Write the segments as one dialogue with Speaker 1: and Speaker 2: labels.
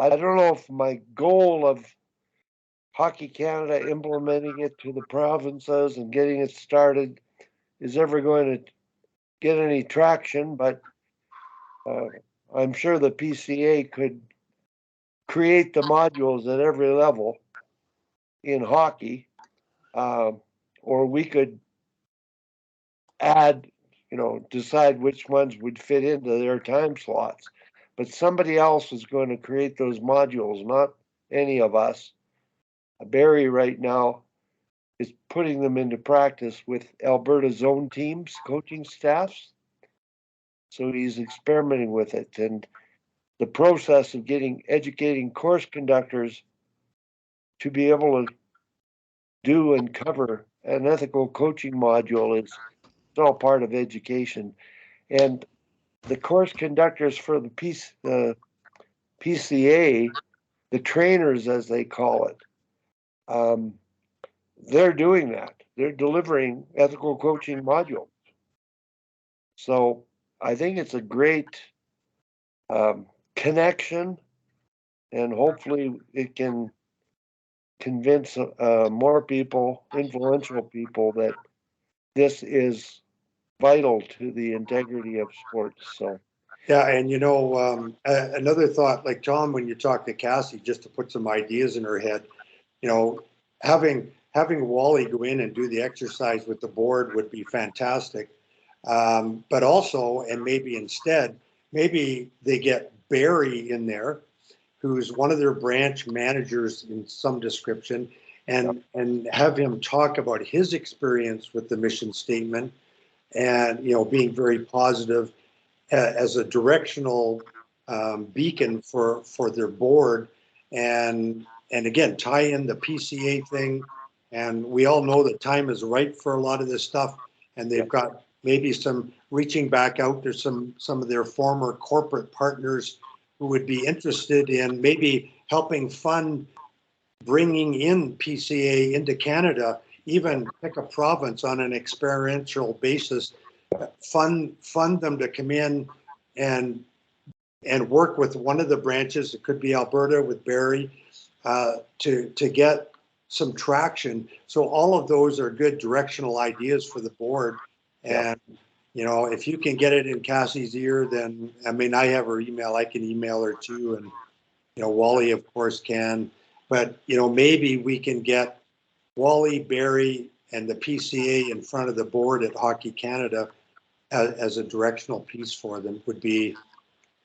Speaker 1: I don't know if my goal of Hockey Canada implementing it to the provinces and getting it started is ever going to get any traction, but uh, I'm sure the PCA could create the modules at every level in hockey, um, or we could add, decide which ones would fit into their time slots. But somebody else is going to create those modules, not any of us. Barry right now is putting them into practice with Alberta's own teams, coaching staffs. So he's experimenting with it. And the process of educating course conductors to be able to do and cover an ethical coaching module is all part of education. And the course conductors for the PCA, the trainers as they call it, um, they're doing that. They're delivering ethical coaching modules. So I think it's a great um, connection, and hopefully it can convince more people, influential people, that this is vital to the integrity of sports. So,
Speaker 2: Yeah, and another thought, like Tom, when you talk to Cassie, just to put some ideas in her head, you know, having Wally go in and do the exercise with the board would be fantastic. But also, and maybe instead, maybe they get Barry in there, who's one of their branch managers in some description,
Speaker 1: yeah,
Speaker 2: and have him talk about his experience with the mission statement, and being very positive as a directional beacon for their board, and again tie in the PCA thing. And we all know that time is right for a lot of this stuff, and
Speaker 1: yeah,
Speaker 2: they've got maybe some reaching back out to some of their former corporate partners who would be interested in maybe helping fund bringing in PCA into Canada,
Speaker 1: yeah,
Speaker 2: even pick a province on an experiential basis, fund them to come in and work with one of the branches. It could be Alberta with Barry, to get some traction. So all of those are good directional ideas for the board.
Speaker 1: yeah.
Speaker 2: And if you can get it in Cassie's ear, then I mean, I have her email. I can email her too, and Wally, of course, can. But maybe we can get Wally, Barry, and the PCA in front of the board at Hockey Canada as a directional piece for them. Would be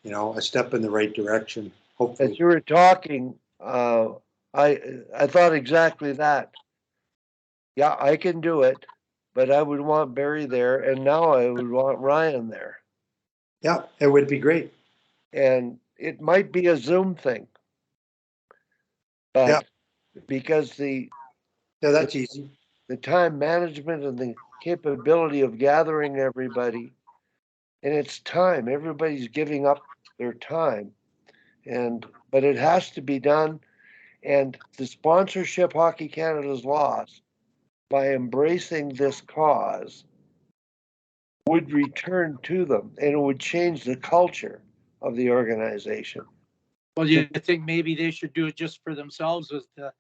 Speaker 2: a step in the right direction,
Speaker 1: As
Speaker 2: hopefully.
Speaker 1: you were talking, I I thought exactly that. Yeah, I can do it, but I would want Barry there, and now I would want Ryan there,
Speaker 2: Yeah, it would be great.
Speaker 1: and it might be a Zoom thing,
Speaker 2: Yeah,
Speaker 1: but because
Speaker 2: yeah,
Speaker 1: the,
Speaker 2: that's easy.
Speaker 1: the time management and the capability of gathering everybody, and it's time. Everybody's giving up their time, and but it has to be done. And the sponsorship Hockey Canada's lost by embracing this cause would return to them, and it would change the culture of the organization.
Speaker 3: Well, you think maybe they should do it just for themselves with the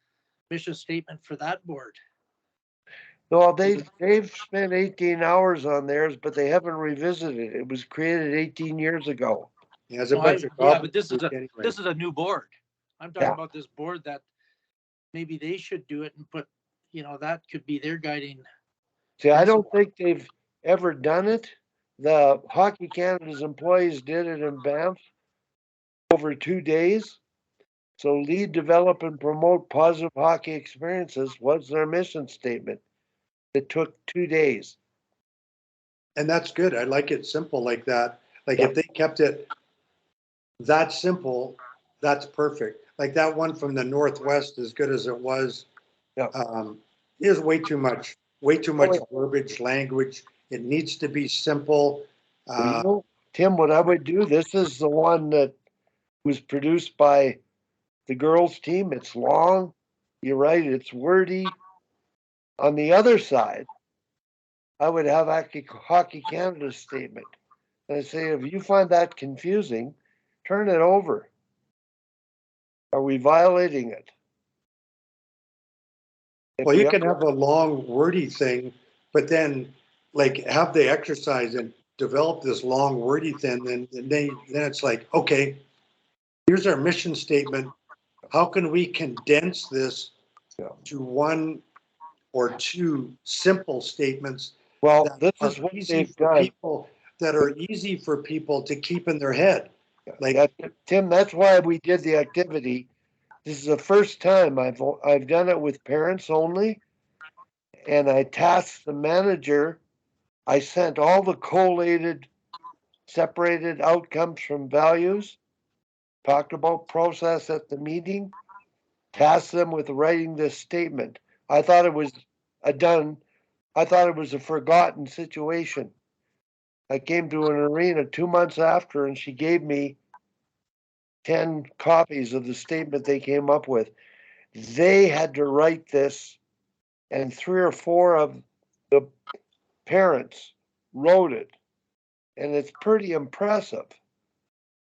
Speaker 3: mission statement for that board?
Speaker 1: Well, they've spent 18 hours on theirs, but they haven't revisited it. It was created 18 years ago.
Speaker 2: He has a
Speaker 3: No,
Speaker 2: bunch of
Speaker 3: yeah, but
Speaker 2: gobbledygook anyway.
Speaker 3: this is a new board. I'm talking
Speaker 1: Yeah.
Speaker 3: about this board that maybe they should do it and put, that could be their guiding
Speaker 1: See, I don't
Speaker 3: principle.
Speaker 1: think they've ever done it. The Hockey Canada's employees did it in Banff over 2 days. So, lead, develop, and promote positive hockey experiences was their mission statement. It took 2 days.
Speaker 2: And that's good. I like it simple like that. Like
Speaker 1: Yeah,
Speaker 2: if they kept it that simple, that's perfect. Like that one from the Northwest, as good as it was,
Speaker 1: yeah.
Speaker 2: um, is way too
Speaker 1: Oh,
Speaker 2: much
Speaker 1: yeah.
Speaker 2: verbiage, language. It needs to be simple.
Speaker 1: Well,
Speaker 2: Uh,
Speaker 1: Tim, what I would do, this is the one that was produced by the girls' team. It's long. You're right, it's wordy. On the other side, I would have Hockey Canada's statement. And I say, if you find that confusing, turn it over. Are we violating it? If
Speaker 2: Well, you
Speaker 1: we
Speaker 2: can
Speaker 1: are,
Speaker 2: have a long wordy thing, but then like have the exercise and develop this long wordy thing, then it's like, okay, here's our mission statement. How can we condense this
Speaker 1: yeah.
Speaker 2: to one or two simple statements
Speaker 1: Well,
Speaker 2: that
Speaker 1: this
Speaker 2: are
Speaker 1: is what
Speaker 2: easy
Speaker 1: they've
Speaker 2: for
Speaker 1: done.
Speaker 2: people to keep in their head? Like,
Speaker 1: Yeah, Tim, that's why we did the activity. This is the first time I've done it with parents only, and I tasked the manager. I sent all the collated, separated outcomes from values, talked about process at the meeting, tasked them with writing this statement. I thought it was a done, I thought it was a forgotten situation. I came to an arena 2 months after, and she gave me 10 copies of the statement they came up with. They had to write this, and 3 or 4 of the parents wrote it. And it's pretty impressive.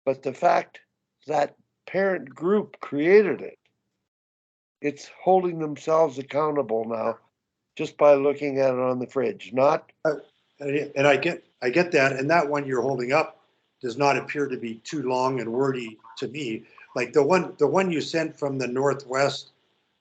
Speaker 1: But the fact that parent group created it, it's holding themselves accountable now just by looking at it on the fridge, not.
Speaker 2: and I get that, and that one you're holding up does not appear to be too long and wordy to me. Like the one you sent from the Northwest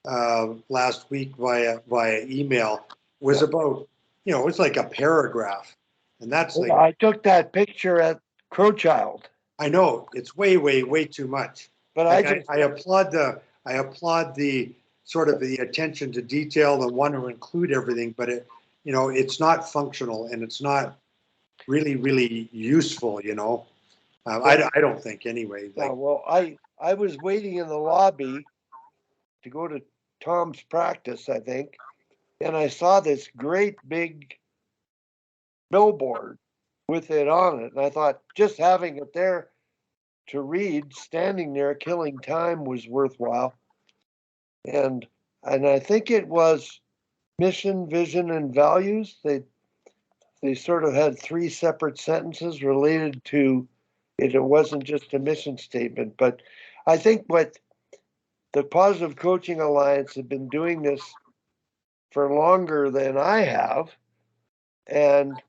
Speaker 2: last week via email was about, it's like a paragraph, and that's like,
Speaker 1: I took that picture at Crowchild,
Speaker 2: I know it's way too much.
Speaker 1: but I
Speaker 2: Like
Speaker 1: just,
Speaker 2: I applaud the sort of the attention to detail and want to include everything, but it's not functional and it's not really useful. I don't think anyway.
Speaker 1: yeah,
Speaker 2: Like,
Speaker 1: well, I was waiting in the lobby to go to Tom's practice, I think, and I saw this great big billboard with it on it. And I thought just having it there to read, standing there killing time was worthwhile. And I think it was mission, vision, and values. They sort of had 3 separate sentences related to it. It wasn't just a mission statement. But I think what the Positive Coaching Alliance have been doing this for longer than I have, and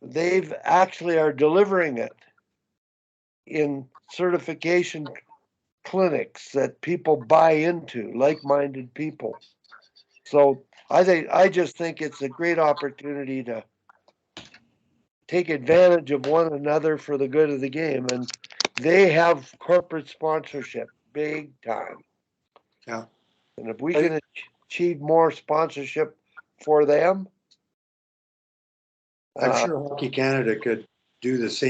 Speaker 1: they've actually are delivering it in certification clinics that people buy into, like-minded people. So I just think it's a great opportunity to take advantage of one another for the good of the game, and they have corporate sponsorship big time.
Speaker 2: yeah,
Speaker 1: And if we can achieve more sponsorship for them,
Speaker 2: I'm
Speaker 1: uh,
Speaker 2: sure Hockey Canada could do the same